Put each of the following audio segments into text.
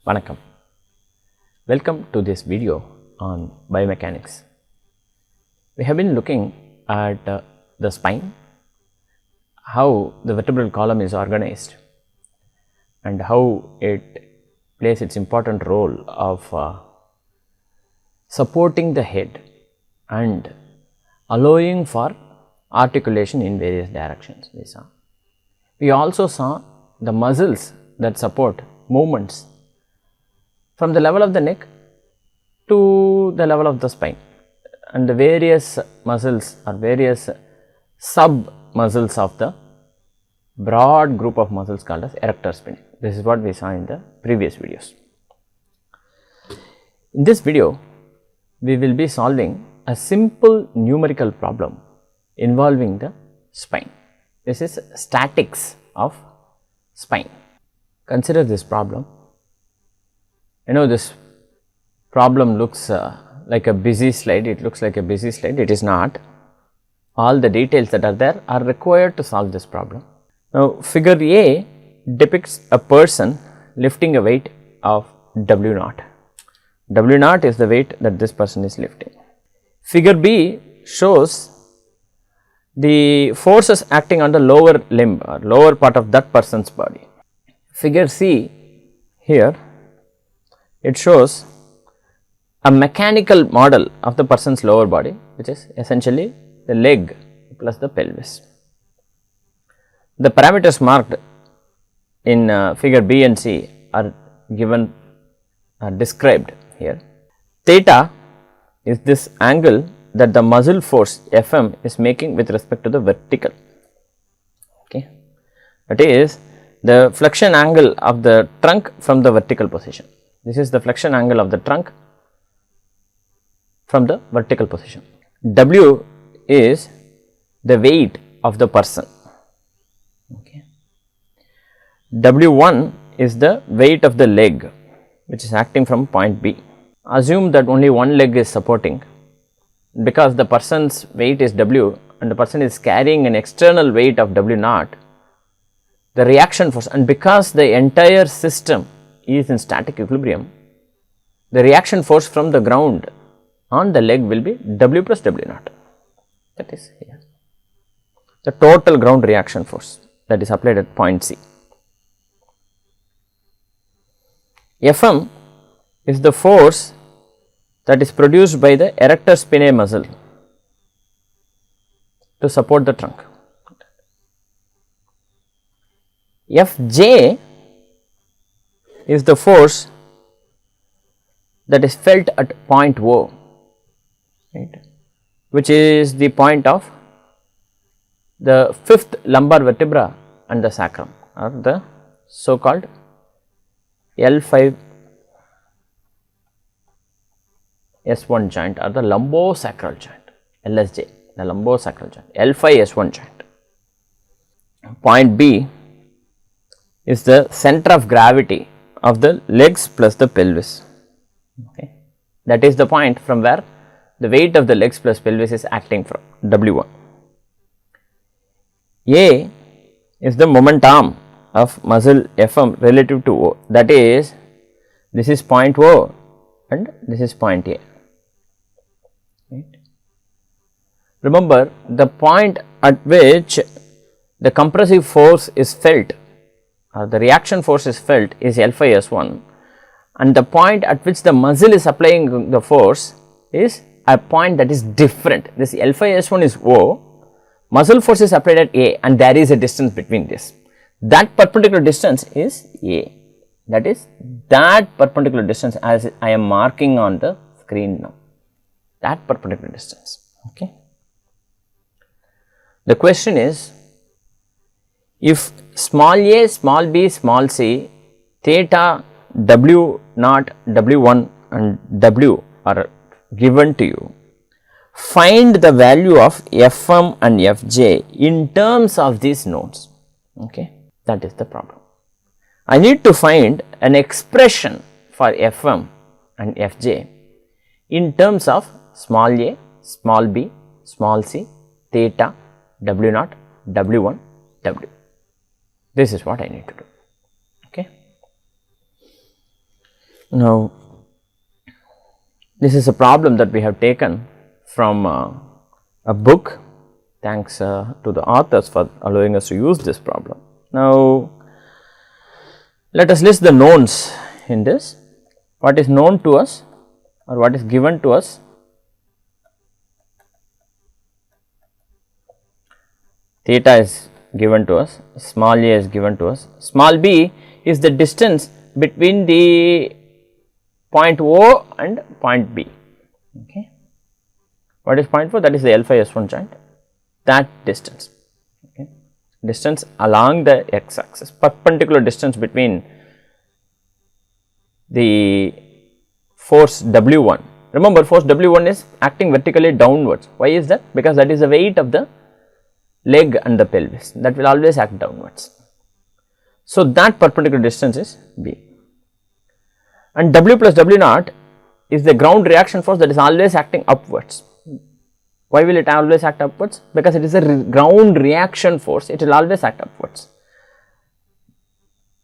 Vanakkam. Welcome to this video on biomechanics. We have been looking at the spine, how the vertebral column is organized and how it plays its important role of supporting the head and allowing for articulation in various directions. We also saw the muscles that support movements from the level of the neck to the level of the spine, and the various muscles or various sub muscles of the broad group of muscles called as erector spinae. This is what we saw in the previous videos. In this video, we will be solving a simple numerical problem involving the spine. This is statics of spine. Consider this problem. This problem looks like a busy slide. It looks like a busy slide. It is not. All the details that are there are required to solve this problem. Now, figure A depicts a person lifting a weight of W naught. W naught is the weight that this person is lifting. Figure B shows the forces acting on the lower limb or lower part of that person's body. Figure C here, it shows a mechanical model of the person's lower body, which is essentially the leg plus the pelvis. The parameters marked in figure B and C are given, described here. Theta is this angle that the muscle force Fm is making with respect to the vertical. Okay. That is the flexion angle of the trunk from the vertical position. This is the flexion angle of the trunk from the vertical position. W is the weight of the person. Okay. W1 is the weight of the leg which is acting from point B. Assume that only one leg is supporting, because the person's weight is W and the person is carrying an external weight of W naught, the reaction force, and because the entire system is in static equilibrium, the reaction force from the ground on the leg will be W plus W naught. That is here the total ground reaction force that is applied at point C. Fm is the force that is produced by the erector spinae muscle to support the trunk. Fj is the force that is felt at point O, right, which is the point of the fifth lumbar vertebra and the sacrum, or the so called L5 S1 joint or the lumbosacral joint, LSJ, the lumbosacral joint, L5 S1 joint. Point B is the center of gravity of the legs plus the pelvis. Okay. That is the point from where the weight of the legs plus pelvis is acting from, W1. A is the moment arm of muscle Fm relative to O, that is, this is point O and this is point A. Right. Remember, the point at which the compressive force is felt or the reaction force is felt is L5 S1, and the point at which the muscle is applying the force is a point that is different. This L5 S1 is O, muscle force is applied at A, and there is a distance between this. That perpendicular distance is A. That is that perpendicular distance as I am marking on the screen now. That perpendicular distance. Okay. The question is, if small a, small b, small c, theta, W naught, W1 and W are given to you, find the value of Fm and Fj in terms of these nodes. Okay. That is the problem. I need to find an expression for Fm and Fj in terms of small a, small b, small c, theta, W naught, W1, W. This is what I need to do. Okay. Now, this is a problem that we have taken from a book. Thanks to the authors for allowing us to use this problem. Now, let us list the knowns in this. What is known to us or what is given to us? Theta is given to us, small a is given to us, small b is the distance between the point O and point B. Okay. What is point 4? That is the L5 S1 joint, that distance, okay. Distance along the x axis, perpendicular distance between the force W1. Remember, force W1 is acting vertically downwards. Why is that? Because that is the weight of the leg and the pelvis, that will always act downwards. So, that perpendicular distance is B, and W plus W naught is the ground reaction force that is always acting upwards. Why will it always act upwards? Because it is a ground reaction force, it will always act upwards.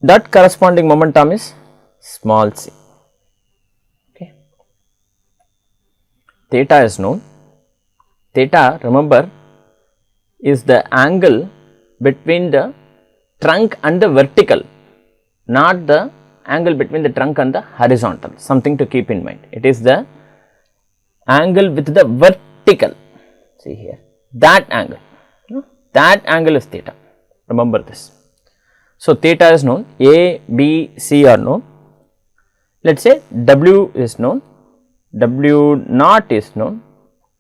That corresponding momentum is small c. Okay. Theta is known. Theta, remember, is the angle between the trunk and the vertical, not the angle between the trunk and the horizontal, something to keep in mind. It is the angle with the vertical, see here, that angle is theta, remember this. So, theta is known, A, B, C are known. Let us say W is known, W naught is known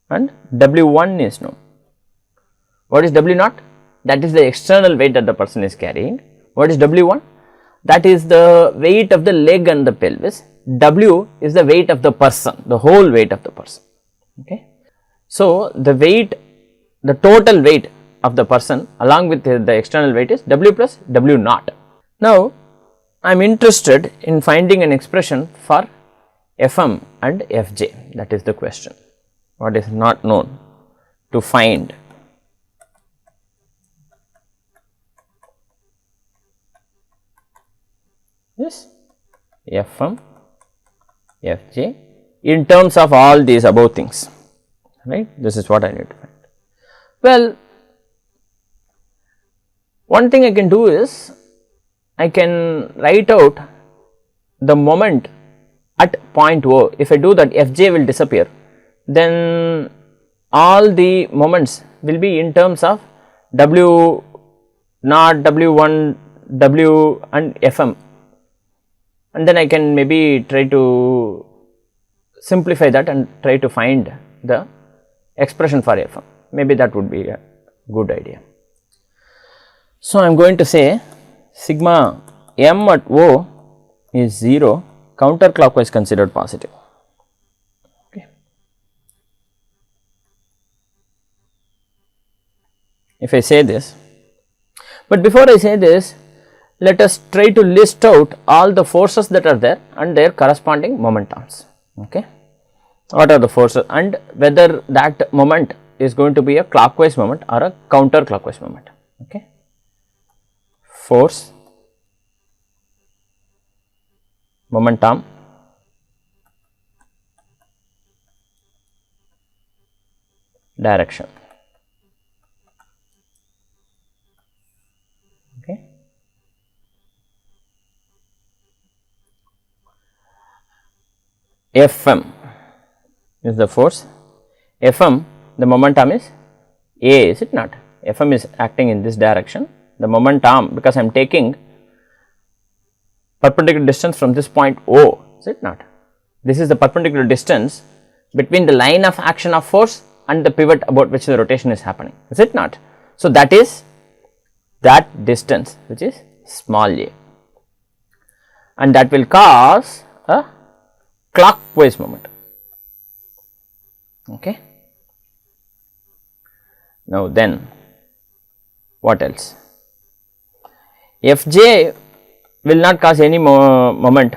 and W1 is known. What is W naught? That is the external weight that the person is carrying. What is W1? That is the weight of the leg and the pelvis. W is the weight of the person, the whole weight of the person. Okay. So, the weight, the total weight of the person along with the external weight is W plus W naught. Now, I am interested in finding an expression for Fm and Fj, that is the question. What is not known to find? Yes, Fm, Fj in terms of all these above things, right. This is what I need to find. Well, one thing I can do is I can write out the moment at point O. If I do that, Fj will disappear, then all the moments will be in terms of W naught, W1, W and Fm, and then I can maybe try to simplify that and try to find the expression for Fm. Maybe that would be a good idea. So, I am going to say sigma m at O is 0, counterclockwise considered positive. Okay. If I say this, but before I say this, let us try to list out all the forces that are there and their corresponding momentums. Okay. What are the forces and whether that moment is going to be a clockwise moment or a counterclockwise moment. Okay. Force, momentum, direction. Okay. Fm is the force, Fm the momentum is A, is it not? Fm is acting in this direction, the momentum, because I am taking perpendicular distance from this point O, is it not? This is the perpendicular distance between the line of action of force and the pivot about which the rotation is happening, is it not? So, that is that distance which is small a, and that will cause a clockwise moment. Okay. Now, then what else? Fj will not cause any moment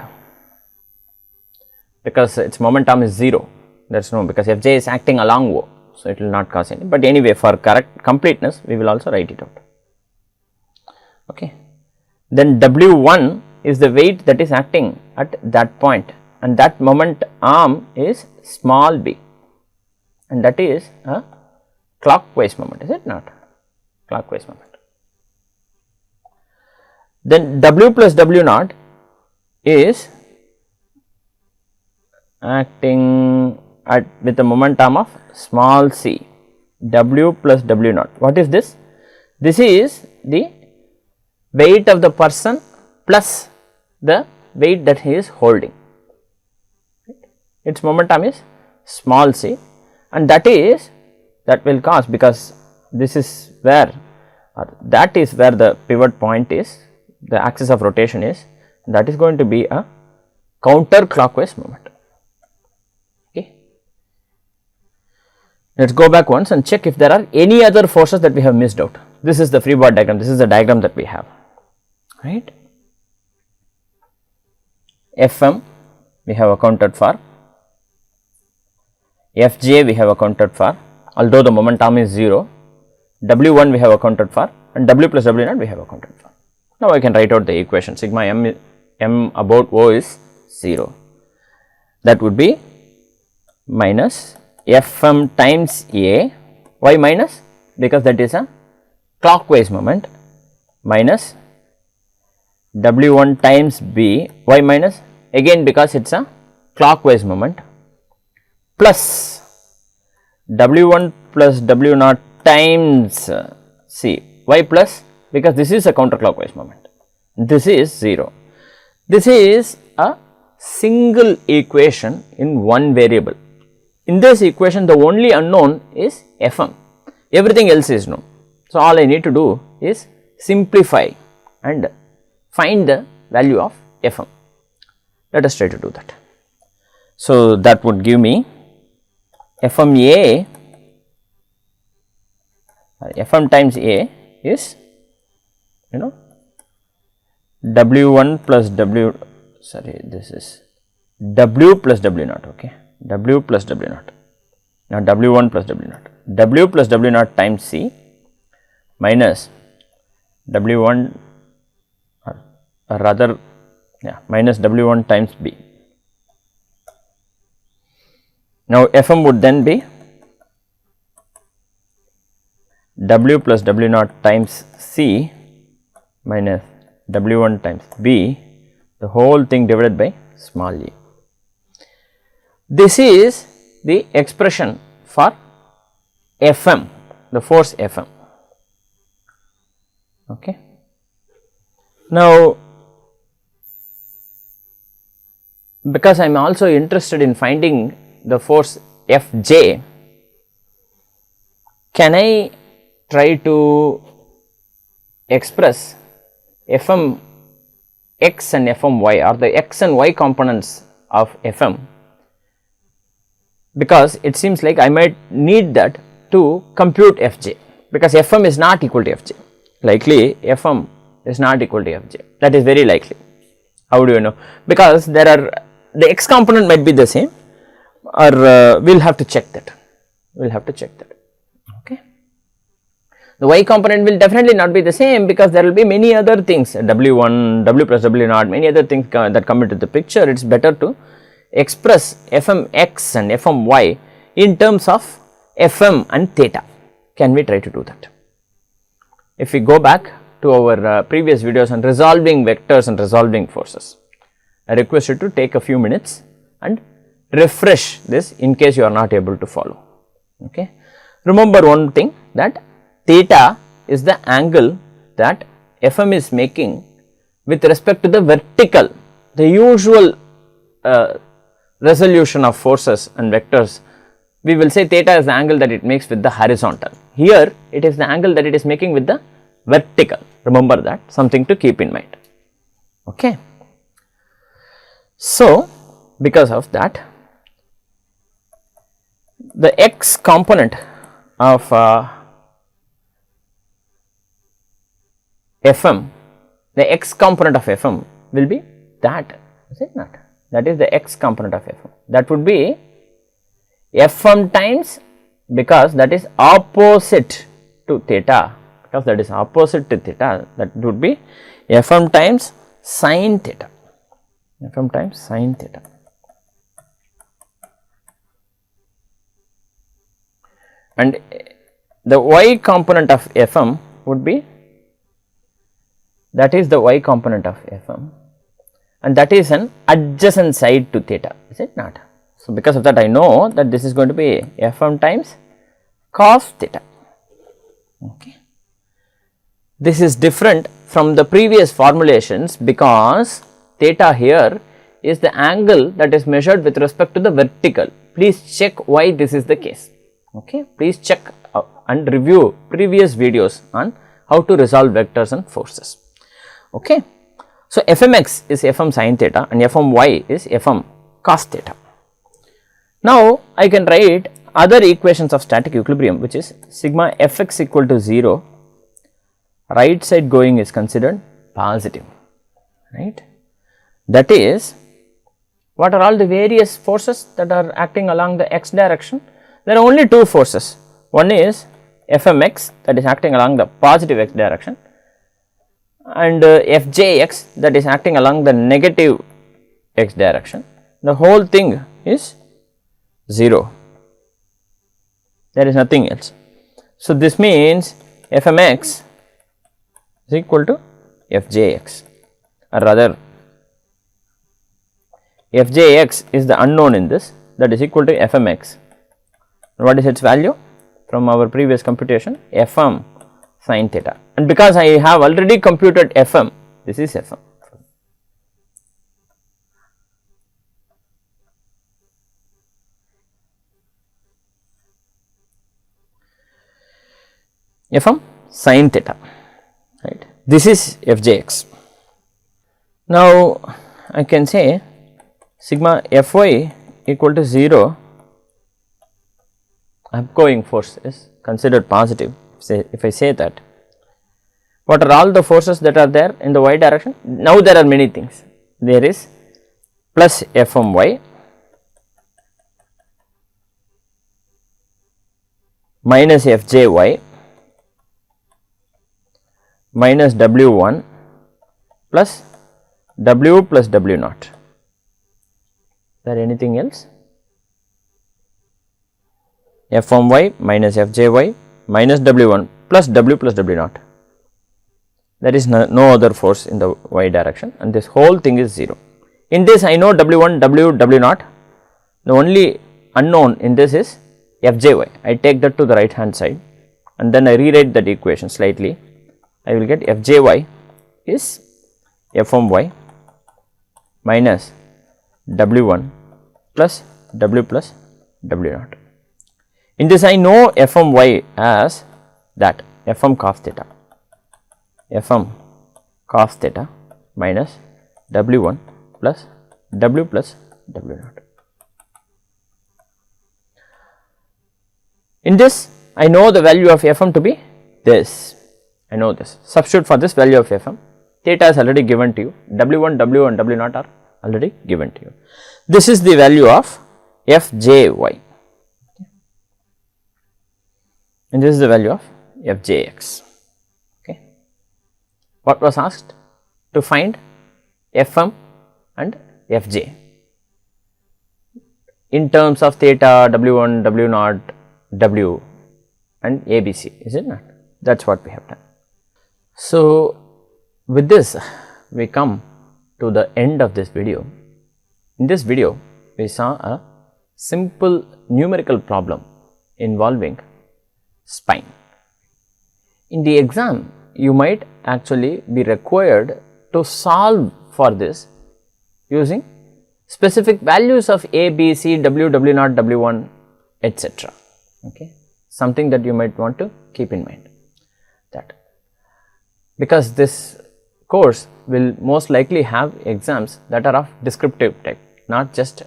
because its momentum is 0, that is no, because Fj is acting along O. So, it will not cause any, but anyway for correct completeness we will also write it out. Okay. Then W1 is the weight that is acting at that point and that moment arm is small b, and that is a clockwise moment, is it not? Clockwise moment. Then W plus W naught is acting at with a moment arm of small c, W plus W naught. What is this? This is the weight of the person plus the weight that he is holding. Its moment arm is small c, and that will cause, because this is where, or that is where the pivot point is, the axis of rotation is, that is going to be a counterclockwise moment. Okay. Let us go back once and check if there are any other forces that we have missed out. This is the free body diagram, this is the diagram that we have, right. Fm we have accounted for, Fj we have accounted for, although the moment arm is 0, W1 we have accounted for, and W plus W naught we have accounted for. Now I can write out the equation, sigma m about O is 0, that would be minus Fm times A, why minus? Because that is a clockwise moment, minus W1 times B, why minus? Again because it is a clockwise moment, plus W1 plus W0 times C, why plus? Because this is a counterclockwise moment, this is 0. This is a single equation in one variable. In this equation the only unknown is Fm, everything else is known. So, all I need to do is simplify and find the value of Fm. Let us try to do that. So, that would give me Fm times A is, W1 plus W, sorry, this is W plus W naught, okay, W plus W naught, now W1 plus W naught, W plus W naught times C minus W1, or rather, minus W1 times B. Now, Fm would then be W plus W naught times C minus W1 times B, the whole thing divided by small e. This is the expression for Fm, the force Fm. Okay. Now, because I am also interested in finding the force Fj, can I try to express Fm x and Fm y, or the x and y components of Fm, because it seems like I might need that to compute Fj, because Fm is not equal to Fj, likely Fm is not equal to Fj, that is very likely. How do you know? Because there are, the x component might be the same, or we will have to check that, okay. The y component will definitely not be the same, because there will be many other things, W1, W plus W naught, many other things that come into the picture. It is better to express Fm x and Fm y in terms of Fm and theta. Can we try to do that? If we go back to our previous videos on resolving vectors and resolving forces, I request you to take a few minutes and refresh this in case you are not able to follow. Okay. Remember one thing, that theta is the angle that Fm is making with respect to the vertical, the usual resolution of forces and vectors. We will say theta is the angle that it makes with the horizontal. Here it is the angle that it is making with the vertical. Remember that, something to keep in mind. Okay. So, because of that, the x component of Fm, the x component of Fm will be that, is it not? That is the x component of Fm. That would be Fm times, because that is opposite to theta, that would be Fm times sin theta, Fm times sin theta. and the y component of Fm would be, that is the y component of Fm, and that is an adjacent side to theta, is it not? So, because of that I know that this is going to be Fm times cos theta. Okay. This is different from the previous formulations because theta here is the angle that is measured with respect to the vertical. Please check why this is the case. Okay. Please check and review previous videos on how to resolve vectors and forces. Okay. So, Fmx is Fm sin theta and Fmy is Fm cos theta. Now, I can write other equations of static equilibrium, which is sigma Fx equal to 0, right side going is considered positive, right. That is, what are all the various forces that are acting along the x direction? There are only two forces. One is Fmx, that is acting along the positive x direction, and Fjx, that is acting along the negative x direction. The whole thing is 0, there is nothing else. So, this means Fmx is equal to Fjx, or rather Fjx is the unknown in this, that is equal to Fmx. What is its value? From our previous computation, Fm sin theta, and because I have already computed Fm, this is Fm. Fm sin theta, right. This is Fjx. Now, I can say sigma Fy equal to 0, upgoing force is considered positive. Say, if I say that, what are all the forces that are there in the y direction? Now, there are many things. There is plus Fmy minus Fjy minus W1 plus W plus W naught. Is there anything else? Fmy minus Fjy minus W1 plus W plus W naught. There is no other force in the y direction, and this whole thing is 0. In this I know W1, W, W naught. The only unknown in this is Fjy. I take that to the right hand side and then I rewrite that equation slightly. I will get Fjy is Fmy minus W1 plus W plus W naught. In this I know Fmy as that Fm cos theta, Fm cos theta minus W1 plus W plus W naught. In this I know the value of Fm to be this, I know this. Substitute for this value of Fm, theta is already given to you, W1, W and W naught are already given to you. This is the value of Fjy, and this is the value of Fjx. Okay. What was asked? To find Fm and Fj in terms of theta, W1, W naught, W and ABC, is it not? That is what we have done. So, with this we come to the end of this video. In this video we saw a simple numerical problem involving spine. In the exam you might actually be required to solve for this using specific values of A, B, C, W, W naught, W1 etc. Okay. Something that you might want to keep in mind, that because this course will most likely have exams that are of descriptive type, not just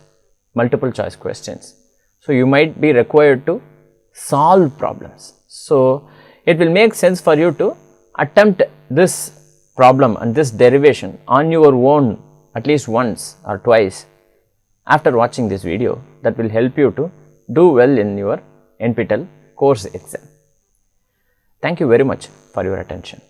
multiple choice questions. So, you might be required to solve problems. So, it will make sense for you to attempt this problem and this derivation on your own at least once or twice after watching this video. That will help you to do well in your NPTEL course exam. Thank you very much for your attention.